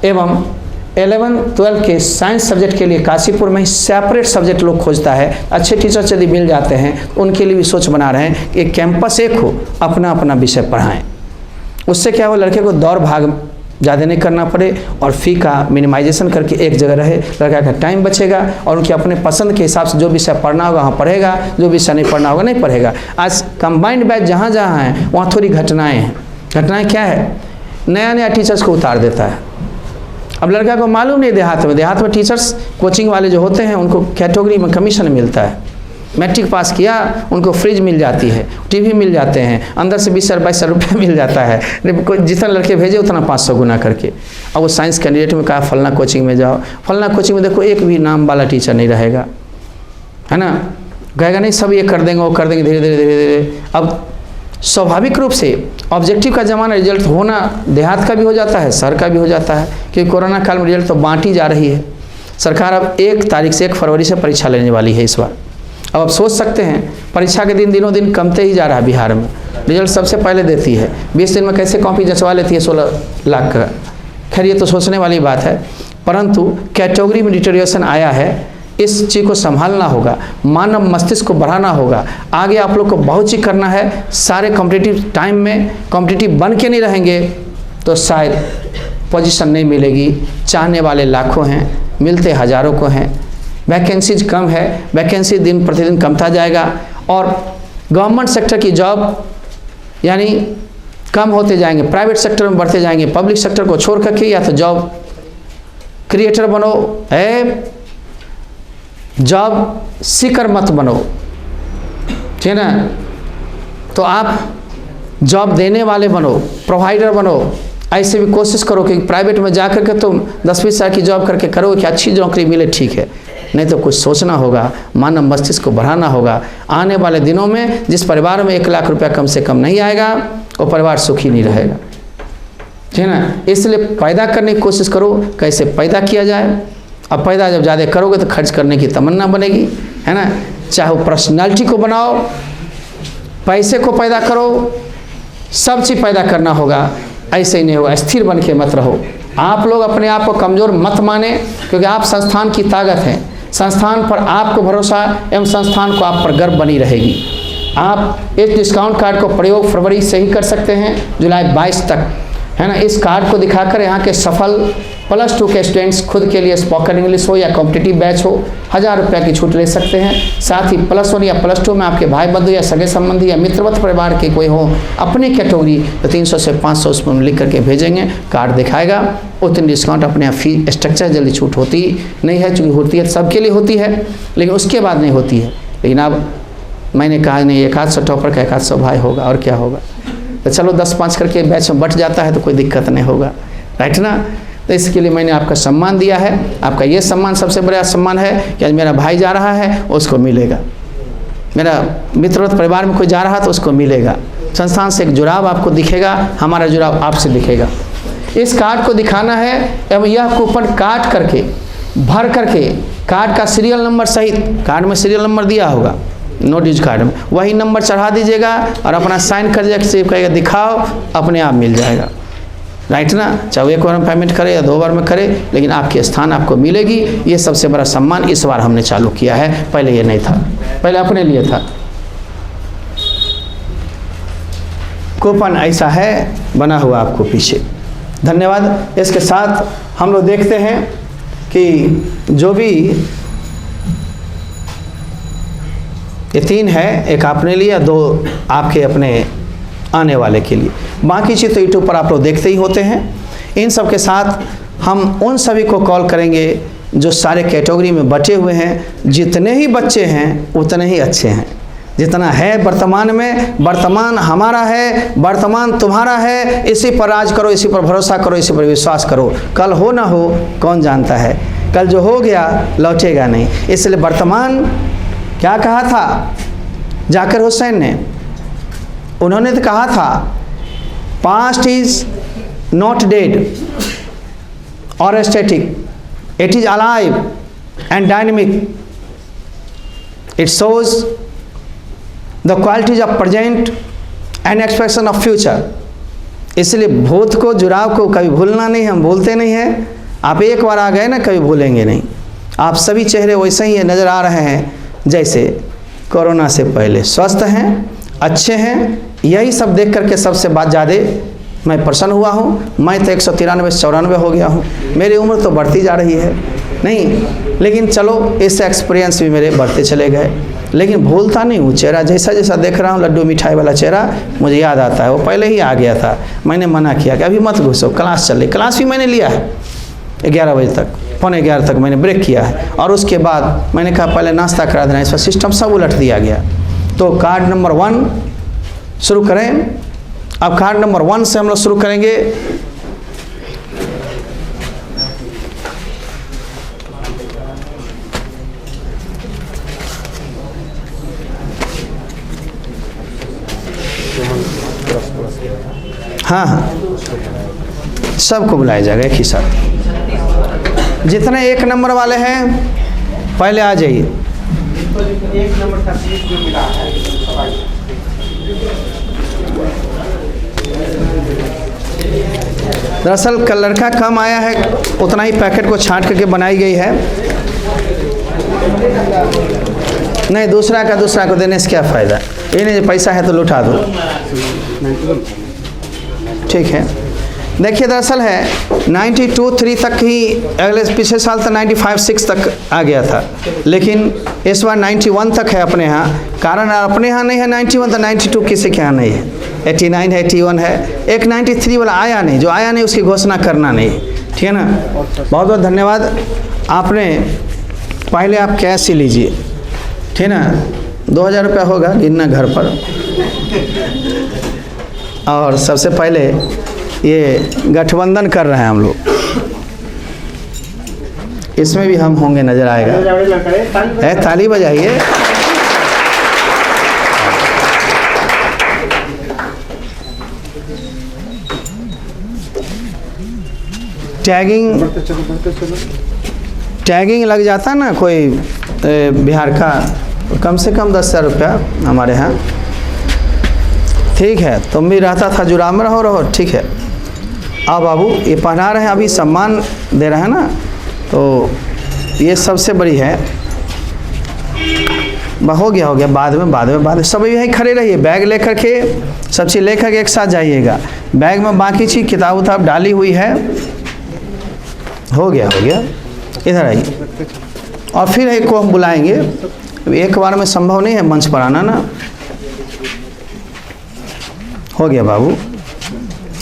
एवं 11-12 के साइंस सब्जेक्ट के लिए काशीपुर में ही सेपरेट सब्जेक्ट लोग खोजता है। अच्छे टीचर्स यदि मिल जाते हैं उनके लिए भी सोच बना रहे हैं कि कैंपस एक हो, अपना अपना विषय पढ़ाएं। उससे क्या हो, लड़के को दौड़ भाग ज़्यादा नहीं करना पड़े और फ़ी का मिनिमाइजेशन करके एक जगह रहे, लड़का का टाइम बचेगा और उनके अपने पसंद के हिसाब से जो विषय पढ़ना होगा वहाँ पढ़ेगा, जो विषय नहीं पढ़ना होगा नहीं पढ़ेगा। आज कंबाइंड बैच जहाँ जहाँ हैं वहाँ थोड़ी घटनाएँ हैं। घटनाएँ क्या है, नया नया टीचर्स को उतार देता है। अब लड़का को मालूम नहीं, देहात में टीचर्स कोचिंग वाले जो होते हैं उनको कैटेगरी में कमीशन मिलता है। मैट्रिक पास किया उनको फ्रिज मिल जाती है, टीवी मिल जाते हैं, अंदर से 20-22 रुपये मिल जाता है। जितना लड़के भेजे उतना 500 गुना करके। अब वो साइंस कैंडिडेट में कहा फलना कोचिंग में जाओ, फलना कोचिंग में देखो एक भी नाम वाला टीचर नहीं रहेगा, है ना। कहेगा नहीं सब ये कर देंगे वो कर देंगे, धीरे धीरे धीरे धीरे। अब स्वाभाविक रूप से ऑब्जेक्टिव का ज़माना, रिजल्ट होना देहात का भी हो जाता है, शहर का भी हो जाता है, क्योंकि कोरोना काल में रिजल्ट तो बांटी जा रही है। सरकार अब 1 तारीख से 1 फरवरी से परीक्षा लेने वाली है इस बार। अब आप सोच सकते हैं परीक्षा के दिन दिनों दिन कमते ही जा रहा है बिहार में। रिजल्ट सबसे पहले देती है, 20 दिन में कैसे कॉपी जंचवा लेती है 16 लाख का। खैर ये तो सोचने वाली बात है, परंतु कैटेगरी में डिटेरियोरेशन आया है, इस चीज़ को संभालना होगा, मानव मस्तिष्क को बढ़ाना होगा। आगे आप लोग को बहुत चीज़ करना है। सारे कॉम्पिटिटिव टाइम में कॉम्पिटिटिव बन के नहीं रहेंगे तो शायद पोजीशन नहीं मिलेगी। चाहने वाले लाखों हैं, मिलते हज़ारों को हैं। वैकेंसीज कम है, वैकेंसी दिन प्रतिदिन कमता जाएगा और गवर्नमेंट सेक्टर की जॉब यानी कम होते जाएंगे, प्राइवेट सेक्टर में बढ़ते जाएंगे। पब्लिक सेक्टर को छोड़ करके या तो जॉब क्रिएटर बनो, जॉब सीकर मत बनो, ठीक है ना। तो आप जॉब देने वाले बनो, प्रोवाइडर बनो। ऐसे भी कोशिश करो कि प्राइवेट में जा करके तुम 10-20 साल की जॉब करके करो कि अच्छी नौकरी मिले, ठीक है। नहीं तो कुछ सोचना होगा, मानव मस्तिष्क को बढ़ाना होगा। आने वाले दिनों में जिस परिवार में 1 लाख रुपया कम से कम नहीं आएगा वो परिवार सुखी नहीं रहेगा, ठीक है ना। इसलिए पैदा करने की कोशिश करो, कैसे पैदा किया जाए। अब पैदा जब ज़्यादा करोगे तो खर्च करने की तमन्ना बनेगी, है ना। चाहे वो पर्सनालिटी को बनाओ, पैसे को पैदा करो, सब चीज़ पैदा करना होगा। ऐसे ही नहीं होगा, स्थिर बन के मत रहो। आप लोग अपने आप को कमज़ोर मत माने, क्योंकि आप संस्थान की ताकत हैं। संस्थान पर आपको भरोसा एवं संस्थान को आप पर गर्व बनी रहेगी। आप इस डिस्काउंट कार्ड को प्रयोग फरवरी से ही कर सकते हैं, जुलाई 22 तक, है ना। इस कार्ड को दिखाकर यहाँ के सफल +2 के स्टूडेंट्स खुद के लिए स्पोकन इंग्लिश हो या कॉम्पिटिटिव बैच हो 1000 रुपये की छूट ले सकते हैं। साथ ही +1 या +2 में आपके भाई बंधु या सगे संबंधी या मित्रवत परिवार के कोई हो अपनी कैटेगरी, तो 300 से 500 उसमें लिख करके भेजेंगे, कार्ड दिखाएगा। उतनी डिस्काउंट अपने आप फी स्ट्रक्चर जल्दी छूट होती नहीं है, चूँकि होती है सबके लिए होती है, लेकिन उसके बाद नहीं होती है। लेकिन अब मैंने कहा नहीं, 100 टॉपर का 100 भाई होगा और क्या होगा। तो चलो 10-5 करके बैच में बट जाता है तो कोई दिक्कत नहीं होगा, राइट ना। तो इसके लिए मैंने आपका सम्मान दिया है। आपका ये सम्मान सबसे बड़ा सम्मान है कि आज मेरा भाई जा रहा है उसको मिलेगा, मेरा मित्रवत परिवार में कोई जा रहा तो उसको मिलेगा। संस्थान से एक जुड़ाव आपको दिखेगा, हमारा जुड़ाव आपसे दिखेगा। इस कार्ड को दिखाना है एवं यह कूपन काट करके भर करके कार्ड का सीरियल नंबर सहित, कार्ड में सीरियल नंबर दिया होगा नोट यूज कार्ड में, वही नंबर चढ़ा दीजिएगा और अपना साइन कर दीजिएगा, दिखाओ, अपने आप मिल जाएगा, राइट ना। चाहे 1 बार में पेमेंट करे या 2 बार में करे, लेकिन आपके स्थान आपको मिलेगी। ये सबसे बड़ा सम्मान इस बार हमने चालू किया है, पहले ये नहीं था, पहले अपने लिए था। कूपन ऐसा है बना हुआ आपको पीछे। धन्यवाद। इसके साथ हम लोग देखते हैं कि जो भी ये 3 है, एक आपने लिया, 2 आपके अपने आने वाले के लिए, बाकी चीज़ तो यूट्यूब पर आप लोग देखते ही होते हैं। इन सब के साथ हम उन सभी को कॉल करेंगे जो सारे कैटेगरी में बचे हुए हैं। जितने ही बच्चे हैं उतने ही अच्छे हैं। जितना है वर्तमान में, वर्तमान हमारा है, वर्तमान तुम्हारा है। इसी पर राज करो, इसी पर भरोसा करो, इसी पर विश्वास करो। कल हो ना हो कौन जानता है, कल जो हो गया लौटेगा नहीं। इसलिए वर्तमान क्या कहा था जाकिर हुसैन ने, उन्होंने तो कहा था पास्ट इज नॉट डेड और static, it is alive and dynamic, it shows the qualities of present and expression of future. इसलिए भूत को, जुड़ाव को कभी भूलना नहीं, हम भूलते नहीं हैं। आप एक बार आ गए ना, कभी भूलेंगे नहीं। आप सभी चेहरे वैसे ही नज़र आ रहे हैं जैसे कोरोना से पहले, स्वस्थ हैं, अच्छे हैं। यही सब देख करके सबसे बात ज़्यादा मैं प्रसन्न हुआ हूँ। मैं तो 193 से 94 हो गया हूँ, मेरी उम्र तो बढ़ती जा रही है नहीं, लेकिन चलो इससे एक्सपीरियंस भी मेरे बढ़ते चले गए। लेकिन भूलता नहीं हूँ, चेहरा जैसा जैसा देख रहा हूँ, लड्डू मिठाई वाला चेहरा मुझे याद आता है। वो पहले ही आ गया था, मैंने मना किया कि अभी मत घुसो, क्लास चल रही। क्लास भी मैंने लिया है 11 बजे तक, 11:15 तक मैंने ब्रेक किया है। और उसके बाद मैंने कहा पहले नाश्ता करा देना, इस पर सिस्टम सब उलट दिया गया। तो कार्ड नंबर 1 शुरू करें। अब कार्ड नंबर 1 से हम लोग शुरू करेंगे। हाँ हाँ, सबको बुलाया जाएगा एक ही साथ। जितने 1 नंबर वाले हैं पहले आ जाइए। 1 नंबर का सीट जो मिला है दरअसल लड़का कम आया है, उतना ही पैकेट को छांट करके बनाई गई है। नहीं, दूसरा को देने से क्या फ़ायदा, ये नहीं पैसा है तो लुटा दो। ठीक है, देखिए दरअसल है 92-3 तक ही, अगले पिछले साल तक 95-6 तक आ गया था, लेकिन इस बार 91 तक है अपने यहाँ। कारण अपने यहाँ नहीं है 91 तो 92 किसी के यहाँ नहीं है, 89 है, 81 है। एक 93 वाला आया नहीं, जो आया नहीं उसकी घोषणा करना नहीं, ठीक है ना। बहुत बहुत धन्यवाद। आपने पहले आप कैश ही लीजिए, ठीक है ना, 2000 रुपया होगा गिनना घर पर। और सबसे पहले ये गठबंधन कर रहे हैं हम लोग, इसमें भी हम होंगे, नजर आएगा। ताली बजाइए। टैगिंग लग जाता ना कोई बिहार का, कम से कम 10,000 रुपया हमारे यहाँ। ठीक है, तुम भी रहता था, जुड़ा में रहो, ठीक है। अब बाबू ये पढ़ा रहे हैं, अभी सम्मान दे रहे हैं ना, तो ये सबसे बड़ी है। हो गया, बाद में सब यहीं खड़े रहिए, बैग लेकर के, सब चीज़ लेकर के एक साथ जाइएगा। बैग में बाकी चीज़ किताब उताब डाली हुई है। हो गया, इधर आइए। और फिर एक को हम बुलाएंगे, एक बार में संभव नहीं है मंच पर आना ना। हो गया बाबू,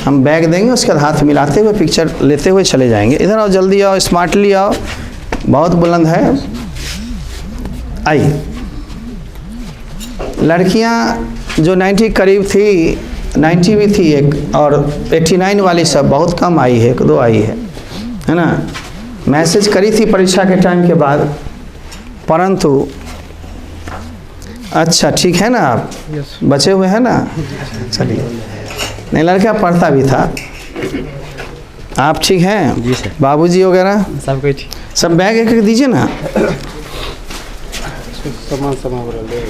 हम बैग देंगे, उसके बाद हाथ मिलाते हुए पिक्चर लेते हुए चले जाएंगे। इधर आओ, जल्दी आओ, स्मार्टली आओ, बहुत बुलंद है। आइए। लड़कियां जो 90 करीब थी, 90 भी थी एक, और 89 वाली सब बहुत कम आई है, 1-2 आई है ना। मैसेज करी थी परीक्षा के टाइम के बाद, परंतु अच्छा ठीक है ना, आप बचे हुए हैं ना, चलिए। नहीं, लड़का पढ़ता भी था। आप ठीक हैं? जी सर। बाबूजी वगैरह सब कुछ, सब बैग एक दीजिए ना। सामान ले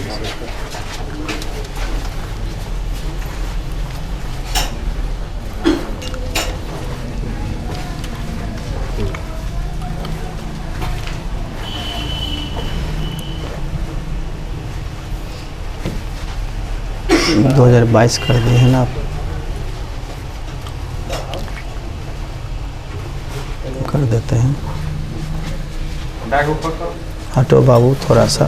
2022 कर दिए हैं ना आप, कर देते हैं। बैग ऊपर करो। हटो बाबू थोड़ा सा,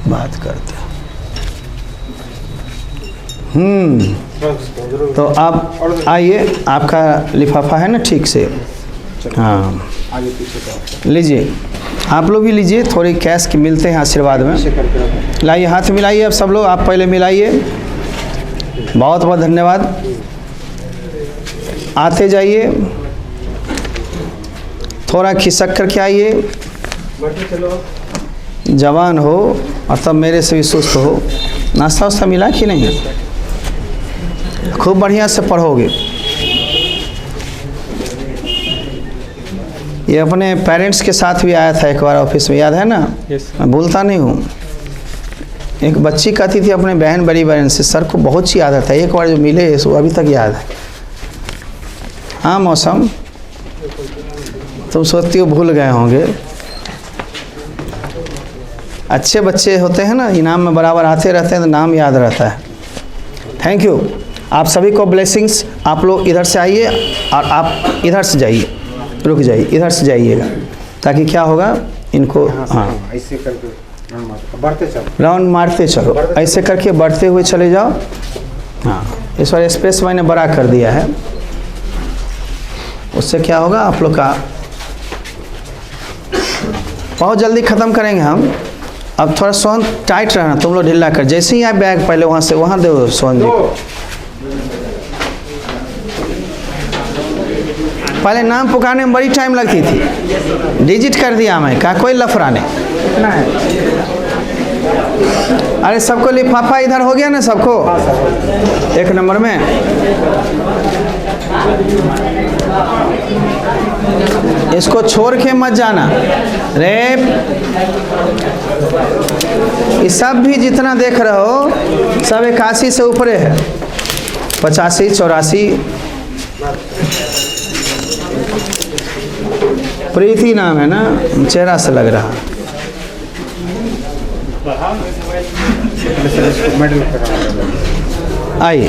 बात करते हैं। तो आप आइए, आपका लिफाफा है ना ठीक से, हाँ लीजिए, आप लोग भी लीजिए, थोड़ी कैश की मिलते हैं आशीर्वाद में। लाइए, हाथ मिलाइए, अब सब लोग आप पहले मिलाइए। बहुत बहुत धन्यवाद। आते जाइए, थोड़ा खिसक करके आइए। जवान हो और तब मेरे से भी सुस्त हो। नाश्ता वास्ता मिला कि नहीं? खूब बढ़िया से पढ़ोगे। ये अपने पेरेंट्स के साथ भी आया था एक बार ऑफिस में, याद है ना? मैं भूलता नहीं हूँ। एक बच्ची कहती थी अपने बड़ी बहन से, सर को बहुत सी आदत है, एक बार जो मिले वो अभी तक याद है। हाँ मौसम, तुम सोचती हो भूल गए होंगे। अच्छे बच्चे होते हैं ना, इनाम में बराबर आते रहते हैं तो नाम याद रहता है। Thank you. आप सभी को ब्लेसिंग्स। आप लोग इधर से आइए और आप इधर से जाइए, रुक जाइए, इधर से जाइएगा, ताकि क्या होगा इनको, हाँ ऐसे करके बढ़ते चलो, राउंड मारते चलो, ऐसे करके बढ़ते हुए चले जाओ। हाँ, इस बार स्पेस मैंने बड़ा कर दिया है, उससे क्या होगा आप लोग का बहुत जल्दी ख़त्म करेंगे हम। अब थोड़ा सोन टाइट रहना, तुम लोग ढीला कर, जैसे ही आए बैग पहले वहाँ से वहाँ दो सोन जी। पहले नाम पुकारने में बड़ी टाइम लगती थी, डिजिट कर दिया मैं, कहा कोई लफड़ा नहीं, इतना है। अरे सबको लिफाफा इधर हो गया ना सबको, एक नंबर में। इसको छोड़ के मत जाना रे। ये सब भी जितना देख रहे हो सब 81 से ऊपर है, 85, 84। प्रीति नाम है ना, चेहरा से लग रहा। आइए,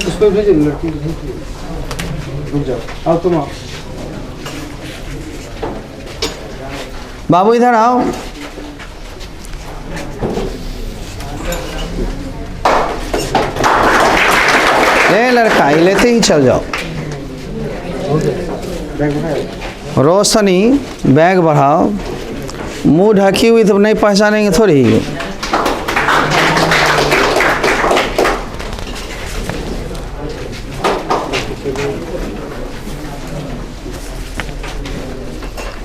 उसको भेजिए, लड़की रुक जाओ, आओ तुम आओ। बाबू इधर आओ। ले लड़का, ये लेते ही चल जाओ। रोशनी, बैग बढ़ाओ। मुंह ढकी हुई तो नहीं पहचानेंगे थोड़ी।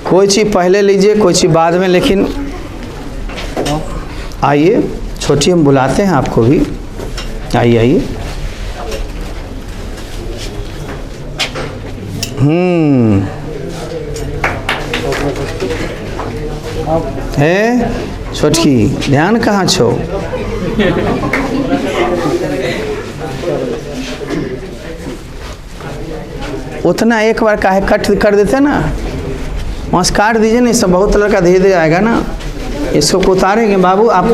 कोई चीज़ पहले लीजिए, कोई चीज़ बाद में, लेकिन आइए छोटी, हम बुलाते हैं आपको भी। आइए आइए। है छोटकी, ध्यान कहाँ छो? उतना एक बार काहे कट कर देते ना, वहाँ से काट दीजिए, नहीं सब बहुत लड़का धीरे धीरे आएगा ना। इसको उतारेंगे बाबू, आप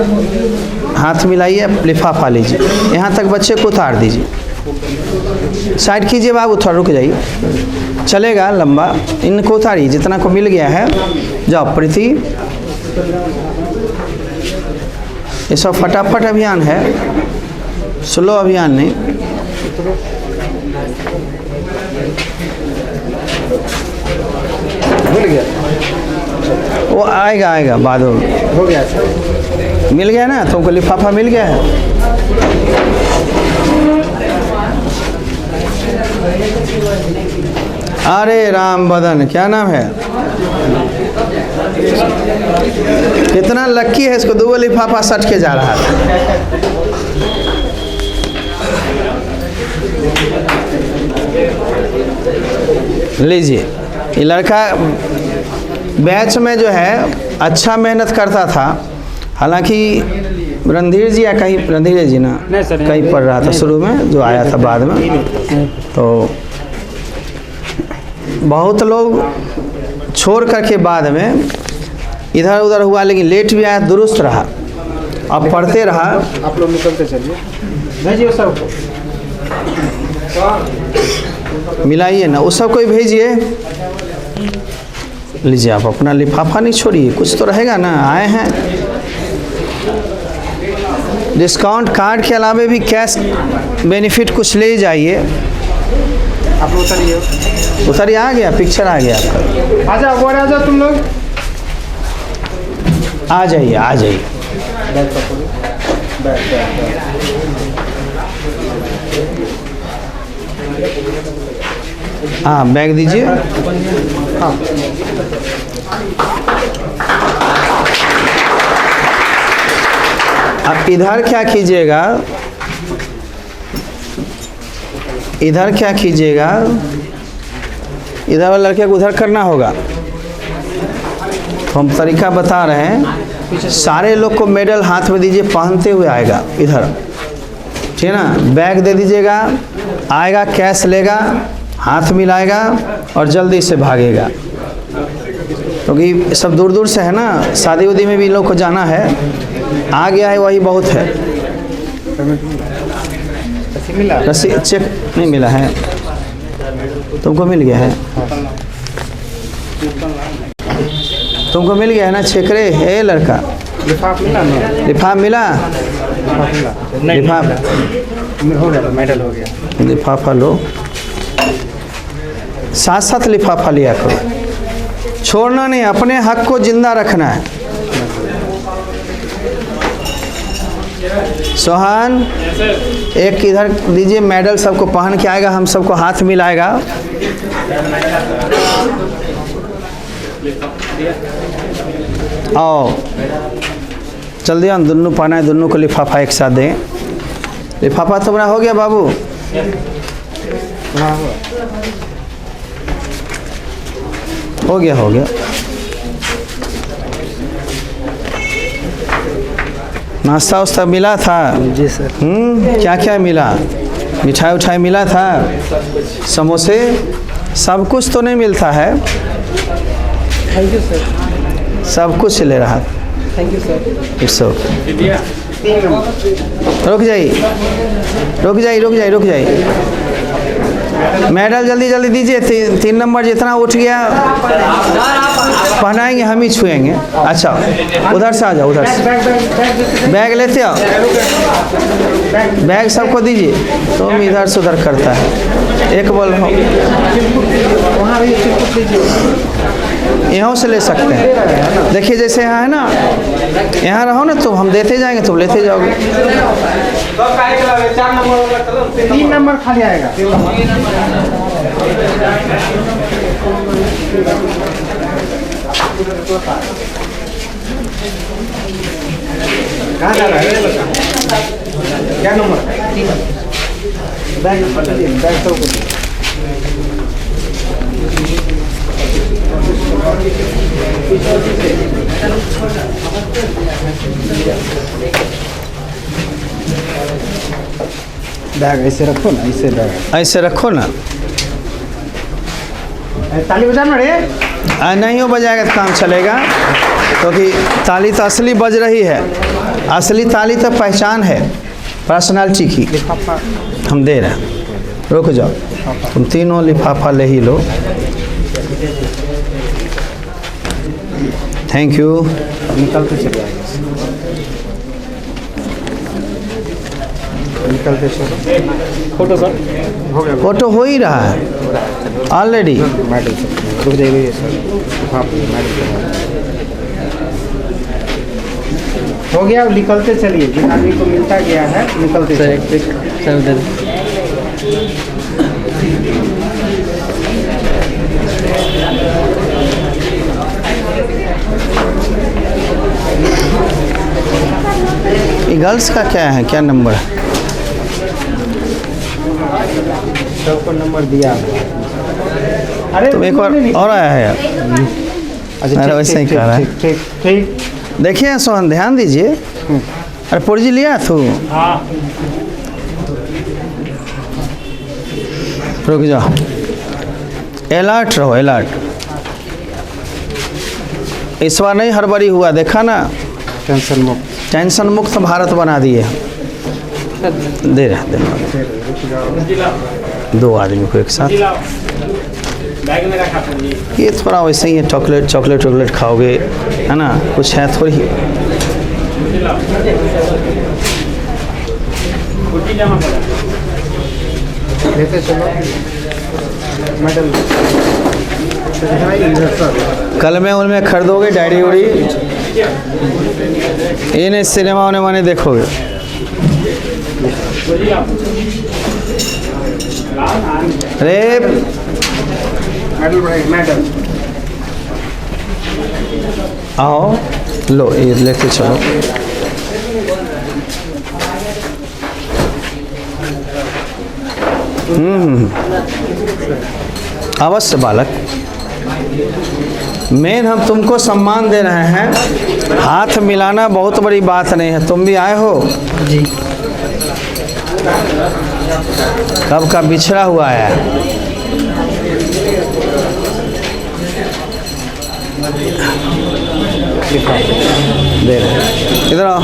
हाथ मिलाइए, लिफाफा लीजिए, यहाँ तक बच्चे को उतार दीजिए। साइड कीजिए बाबू, थोड़ा रुक जाइए, चलेगा लंबा। इनको उतारिए, जितना को मिल गया है। जाओ प्रीति, ये सब फटाफट अभियान है, स्लो अभियान नहीं। भूल गया, वो आएगा आएगा बाद में। हो गया सर, मिल गया ना तुमको, लिफाफा मिल गया है। अरे राम बदन, क्या नाम है? कितना लक्की है, इसको दो लिफाफा सट के जा रहा है। लीजिए, ये लड़का बैच में जो है अच्छा मेहनत करता था। हालांकि रणधीर जी या कहीं, रणधीर जी ना कहीं पढ़ रहा था शुरू में, जो आया था बाद में। तो बहुत लोग छोड़ करके बाद में इधर उधर हुआ, लेकिन लेट भी आया, दुरुस्त रहा, अब पढ़ते रहा। आप लोग निकलते चलिए, भेजिए सबको, मिलाइए ना, उस सबको ही भेजिए। लीजिए, आप अपना लिफाफा नहीं छोड़िए, कुछ तो रहेगा ना, आए हैं। डिस्काउंट कार्ड के अलावे भी कैश बेनिफिट कुछ ले जाइए। आप लोग उतरिए, उतरिए, आ गया पिक्चर, आ गया आपका। आ जाओ, आ जाओ तुम लोग, आ जाइए आ जाइए। बैग पकड़ो, बैग बैग हाँ, बैग दीजिए। हाँ, अब इधर क्या कीजिएगा, इधर क्या कीजिएगा, इधर वाले लड़के को उधर करना होगा। तो हम तरीका बता रहे हैं। सारे लोग को मेडल हाथ में दीजिए, पहनते हुए आएगा इधर, ठीक है ना। बैग दे दीजिएगा, आएगा कैश लेगा, हाथ मिलाएगा और जल्दी से भागेगा, क्योंकि सब दूर दूर से है ना, शादी उदी में भी इन लोग को जाना है, आ गया है वही बहुत है। रसीद चेक नहीं मिला है, तुमको मिल गया है, तुमको मिल गया है ना चेक रे। ए लड़का, लिफाफ मिला ना? लिफाफ मिला? लिफाफ हो गया, मेडल हो गया। लिफाफा लो, साथ साथ लिफाफा लिया करो, छोड़ना नहीं, अपने हक को जिंदा रखना है। सोहान एक इधर दीजिए, मेडल सबको पहन के आएगा, हम सबको हाथ मिलाएगा। आओ जल्दी, हम दोनों पहना है, दोनों को लिफाफा एक साथ दें। लिफाफा तुम्हारा हो गया बाबू? हो गया, हो गया। नाश्ता उस्ता मिला था? जी सर। क्या क्या मिला? मिठाई उठाई मिला था? समोसे? सब कुछ तो नहीं मिलता है, थैंक यू सर। सब कुछ ले रहा। Thank you sir. It's okay. रुक जाइए, रुक जाइए, रुक जाइए, रुक जाइए। मेडल जल्दी जल्दी दीजिए। 3 नंबर जितना उठ गया पहनाएंगे, हम ही छुएंगे। अच्छा उधर से आ जाओ, उधर से बैग लेते आओ, बैग सबको दीजिए। तुम इधर से उधर करता है, एक बोल हो वहाँ भी यहाँ से ले सकते हैं। देखिए जैसे यहाँ है ना, यहाँ रहो ना, तो हम देते जाएंगे, तुम लेते जाओगे। 3 नंबर खाली आएगा। कहाँ जा रहा है? क्या नंबर? बैग बैग तो बैग ऐसे रखो ना, ऐसे बैग ऐसे रखो ना। ताली बजाना रे। नहीं हो बजाएगा तो काम चलेगा, क्योंकि ताली तो असली बज रही है। असली ताली तो पहचान है पर्सनालिटी की। हम दे रहे हैं, रुक जाओ, तुम तीनों लिफाफा ले ही लो। Thank you. निकलते चले आएंगे, निकलते चलो। फोटो सर हो गया? फोटो हो ही रहा है ऑलरेडी। मैडल सर रुक जाइए सर। हाँ मैडल हो गया, अब निकलते चलिए। जिन आदमी को मिलता गया है निकलते चलिए। ये गर्ल्स का क्या है, क्या नंबर है? सबको नंबर दिया। अरे तुम एक बार और आया है यार। अच्छा अरे वैसे ही कह रहा है। ठीक ठीक। देखिए सोहन ध्यान दीजिए। अरे पुर्जी लिया तू? रुक जाओ, अलर्ट रहो, अलर्ट। इस बार नहीं हड़बड़ी हुआ, देखा ना? टेंशन मुक्त। टेंशन मुक्त भारत बना दिए। दे रहे दो आदमी को एक साथ। ये थोड़ा वैसे ही है, चॉकलेट चॉकलेट चॉकलेट खाओगे है ना, कुछ है थोड़ी। लेते चलो मेडल। कल में उनमें खरीदोगे डायरी उड़ी, ये नहीं सिनेमा होने वाने देखोगे। अरे मेडल मेडल आओ लो, ये लेके चलो। अवश्य बालक, मेन हम तुमको सम्मान दे रहे हैं। हाथ मिलाना बहुत बड़ी बात नहीं है। तुम भी आए हो जी। कब का बिछड़ा हुआ है। दे रहे हैं। इधर आओ।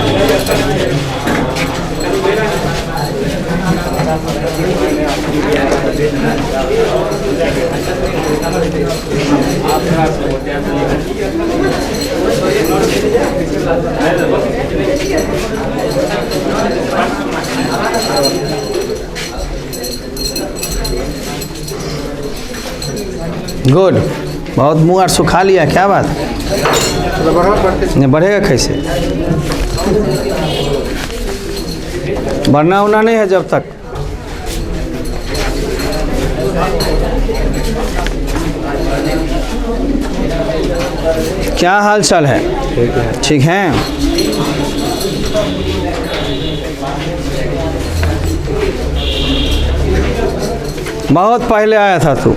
गुड, बहुत मुँह और सुखा लिया, क्या बात? नहीं बढ़ेगा कैसे? बढ़ना उना नहीं है जब तक। क्या हाल चाल है? ठीक है। बहुत पहले आया था तू।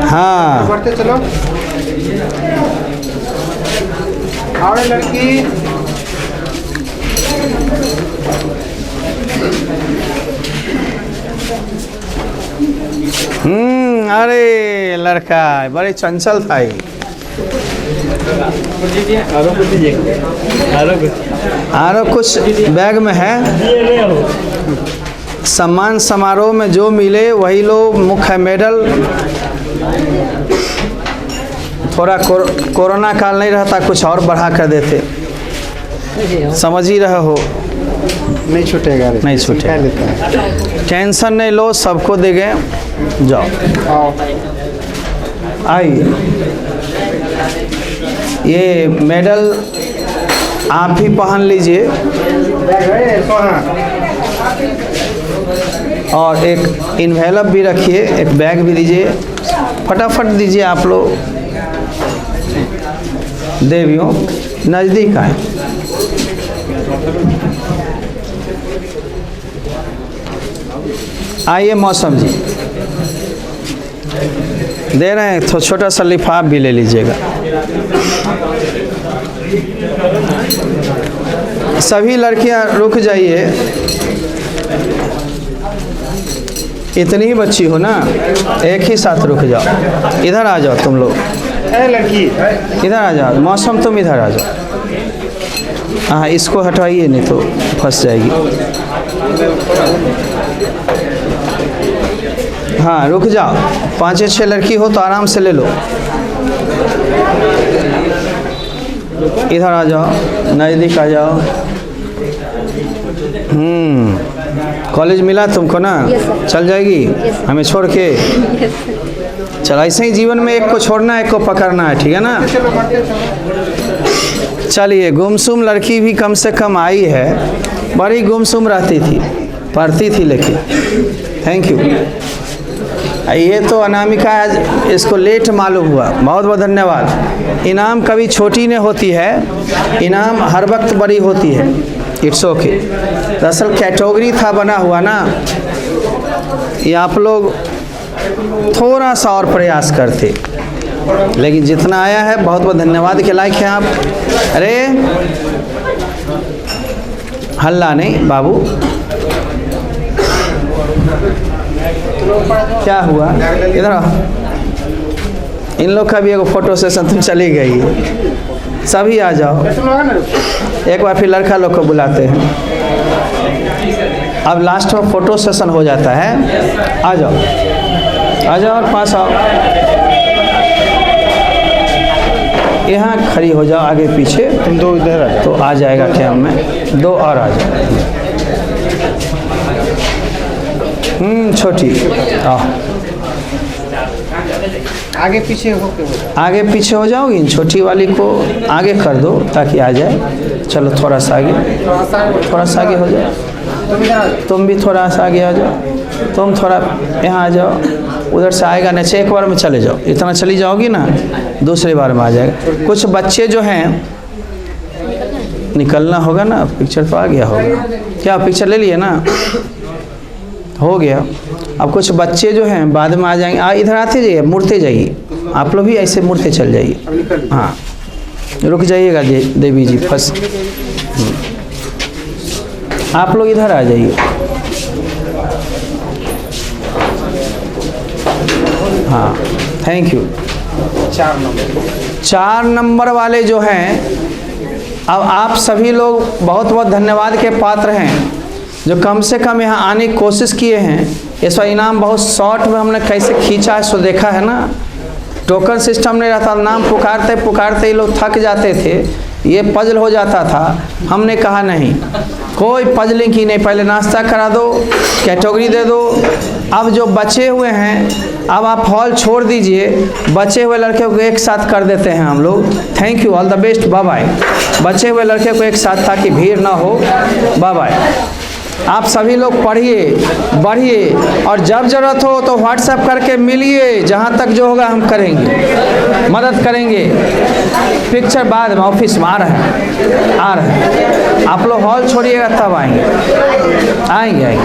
हाँ बढ़ते चलो। आओ लड़की। अरे लड़का बड़े चंचल था ये। आरो कुछ बैग में है। सम्मान समारोह में जो मिले वही लो। मुख्य मेडल। थोड़ा कोरोना काल नहीं रहता कुछ और बढ़ा कर देते, समझ ही रहे हो। नहीं छूटेगा, नहीं छूटेगा। टेंशन नहीं लो, सबको देंगे। जाओ आइए। ये मेडल आप ही पहन लीजिए और एक इन्वेलप भी रखिए, एक बैग भी दीजिए। फटाफट दीजिए आप लोग। देवियों नज़दीक आए। आइए मौसम जी, दे रहे हैं। तो छोटा सा लिफाफ भी ले लीजिएगा। सभी लड़कियां रुक जाइए। इतनी ही बच्ची हो ना, एक ही साथ रुक जाओ। इधर आ जाओ तुम लोग। लड़की इधर आ जाओ। मौसम तुम इधर आ जाओ। हाँ इसको हटाइए नहीं तो फंस जाएगी। हाँ रुक जाओ। 5-6 लड़की हो तो आराम से ले लो। इधर आ जाओ, नज़दीक आ जाओ। कॉलेज मिला तुमको ना? चल जाएगी हमें छोड़ के? चल ऐसे ही जीवन में एक को छोड़ना है, एक को पकड़ना है, ठीक है ना? चलिए। गुमसुम लड़की भी कम से कम आई है। बड़ी गुमसुम रहती थी, पढ़ती थी लेकिन। Thank you. ये तो अनामिका है, इसको लेट मालूम हुआ। बहुत बहुत धन्यवाद। इनाम कभी छोटी नहीं होती है, इनाम हर वक्त बड़ी होती है। It's okay. दरअसल कैटेगरी था बना हुआ ना, ये आप लोग थोड़ा सा और प्रयास करते, लेकिन जितना आया है बहुत बहुत धन्यवाद के लायक हैं आप। अरे हल्ला नहीं बाबू। क्या हुआ? इधर आओ। इन लोग का भी एक फ़ोटो सेशन तुम चली गई। सभी आ जाओ। एक बार फिर लड़का लोग को बुलाते हैं। अब लास्ट में फ़ोटो सेशन हो जाता है। आ जाओ, आ जाओ और पास आओ। यहाँ खड़ी हो जाओ, आगे पीछे। तुम दो इधर आ जाओ तो आ जाएगा क्या में। दो और आ जाओ। छोटी आओ। आगे पीछे होके आगे पीछे हो जाओगी। छोटी वाली को आगे कर दो ताकि आ जाए। चलो थोड़ा सा आगे, थोड़ा सा आगे हो जाओ। तुम भी थोड़ा सा आगे आ जाओ। तुम थोड़ा यहाँ आ जाओ। उधर से आएगा नहीं, एक बार में चले जाओ। इतना चली जाओगी ना, दूसरी बार में आ जाएगा। कुछ बच्चे जो हैं, निकलना होगा ना। पिक्चर तो आ गया होगा। क्या पिक्चर ले लिए ना? हो गया। अब कुछ बच्चे जो हैं बाद में आ जाएंगे। इधर आते जाइए, मुड़ते जाइए। आप लोग भी ऐसे मुड़ते चल जाइए। हाँ रुक जाइएगा देवी जी। फंस आप लोग इधर आ जाइए। हाँ, थैंक यू। 4 नंबर वाले जो हैं, अब आप सभी लोग बहुत बहुत धन्यवाद के पात्र हैं जो कम से कम यहाँ आने की कोशिश किए हैं। इसका इनाम बहुत शॉर्ट में हमने कैसे खींचा है सो देखा है ना। टोकन सिस्टम नहीं रहता, नाम पुकारते पुकारते ही लोग थक जाते थे, ये पजल हो जाता था। हमने कहा नहीं, कोई पजलिंग की नहीं, पहले नाश्ता करा दो, कैटेगरी दे दो। अब जो बचे हुए हैं, अब आप हॉल छोड़ दीजिए, बचे हुए लड़के को एक साथ कर देते हैं हम लोग। Thank you, all the best, bye bye. बचे हुए लड़के को एक साथ ताकि भीड़ ना हो, बाय बाय। आप सभी लोग पढ़िए, बढ़िए, और जब ज़रूरत हो तो व्हाट्सएप करके मिलिए। जहाँ तक जो होगा हम करेंगे, मदद करेंगे। पिक्चर बाद में ऑफिस में आ रहे हैं। आप लोग हॉल छोड़िएगा तब आएंगे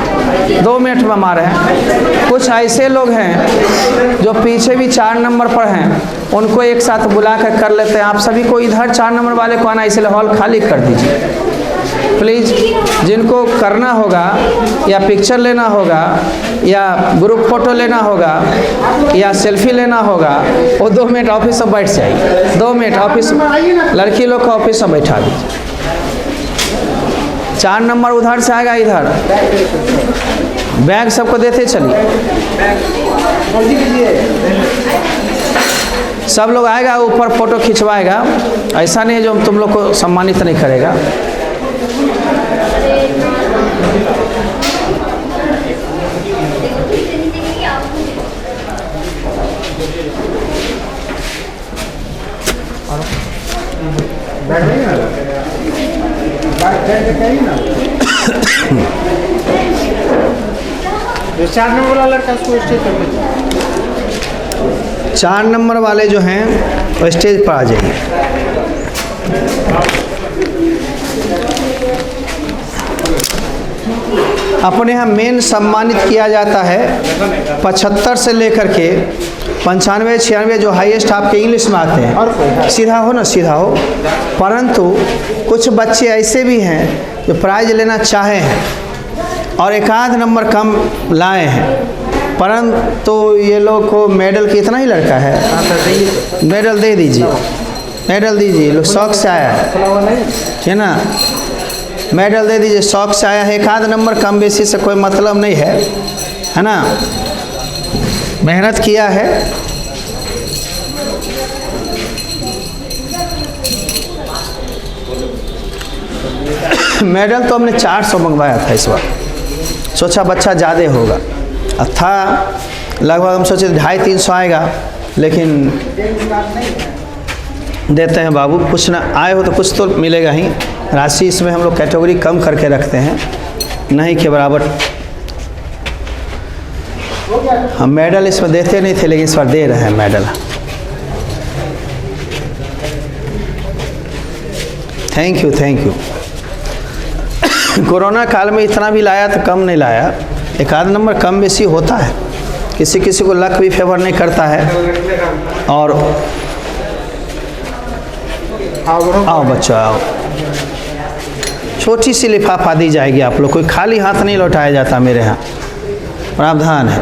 2 मिनट में हम आ रहे हैं। कुछ ऐसे लोग हैं जो पीछे भी 4 नंबर पर हैं, उनको एक साथ बुला कर लेते हैं। आप सभी को इधर 4 नंबर वाले को आना, इसलिए हॉल खाली कर दीजिए प्लीज़। जिनको करना होगा या पिक्चर लेना होगा या ग्रुप फोटो लेना होगा या सेल्फी लेना होगा, वो 2 मिनट ऑफिस में बैठ जाइए। 2 मिनट ऑफिस, लड़की लोग को ऑफिस में बैठा दीजिए। 4 नंबर उधर से आएगा, इधर बैग सबको देते चलिए। सब लोग आएगा, ऊपर फोटो खिंचवाएगा। ऐसा नहीं है जो तुम लोग को सम्मानित नहीं करेगा। जो 4 नंबर वाला लड़का उसको स्टेज पर भेजो। 4 नंबर वाले जो हैं वो स्टेज पर आ जाइए। अपने यहाँ मेन सम्मानित किया जाता है 75 से लेकर के 95, 96 जो हाईएस्ट आपके इंग्लिश में आते हैं। सीधा हो ना, सीधा हो। परंतु कुछ बच्चे ऐसे भी हैं जो प्राइज लेना चाहे हैं और एक आध नंबर कम लाए हैं, परंतु ये लोग को मेडल कितना ही लड़का है, मेडल दे दीजिए, मेडल दीजिए। लोग शौक से आया है, ठीक है ना, मेडल दे दीजिए। शौक से आया है, एक आध नंबर कम बेसी से कोई मतलब नहीं है ना। मेहनत किया है। मेडल तो हमने 400 मंगवाया था इस बार, सोचा बच्चा ज़्यादा होगा। था लगभग हम सोचे 250-300 आएगा, लेकिन देते हैं बाबू, कुछ ना आए हो तो कुछ तो मिलेगा ही। राशि इसमें हम लोग कैटेगरी कम करके रखते हैं, नहीं के बराबर। हम मेडल इसमें देते नहीं थे, लेकिन इस बार दे रहे हैं medal. Thank you, thank you. Corona काल में इतना भी लाया तो कम नहीं लाया, एक आध नंबर कम बेसी होता है, किसी किसी को लक भी फेवर नहीं करता है। और आओ बच्चा आओ, छोटी सी लिफाफा दी जाएगी आप लोग, कोई खाली हाथ नहीं लौटाया जाता मेरे यहाँ, प्रावधान है।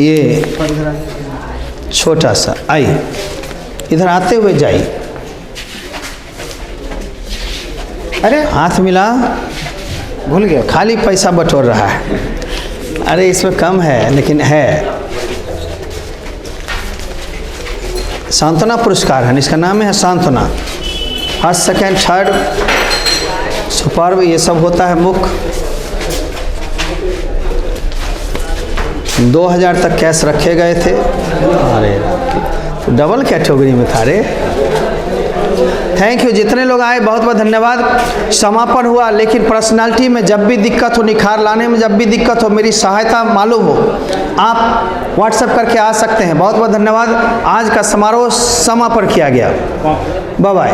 ये छोटा सा, आइए इधर आते हुए जाइए। अरे हाथ मिला, भूल गया, खाली पैसा बटोर रहा है। अरे इसमें कम है, लेकिन है। सांत्वना पुरस्कार है, इसका नाम है सांत्वना। फर्स्ट, सेकेंड, थर्ड, सुपर्ब, ये सब होता है मुख्य। 2000 तक कैश रखे गए थे। अरे तो डबल कैटेगरी में था रे। थैंक यू, जितने लोग आए बहुत बहुत धन्यवाद। समापन हुआ, लेकिन पर्सनालिटी में जब भी दिक्कत हो, निखार लाने में जब भी दिक्कत हो, मेरी सहायता मालूम हो, आप व्हाट्सएप करके आ सकते हैं। बहुत बहुत धन्यवाद। आज का समारोह समापन किया गया। Bye bye.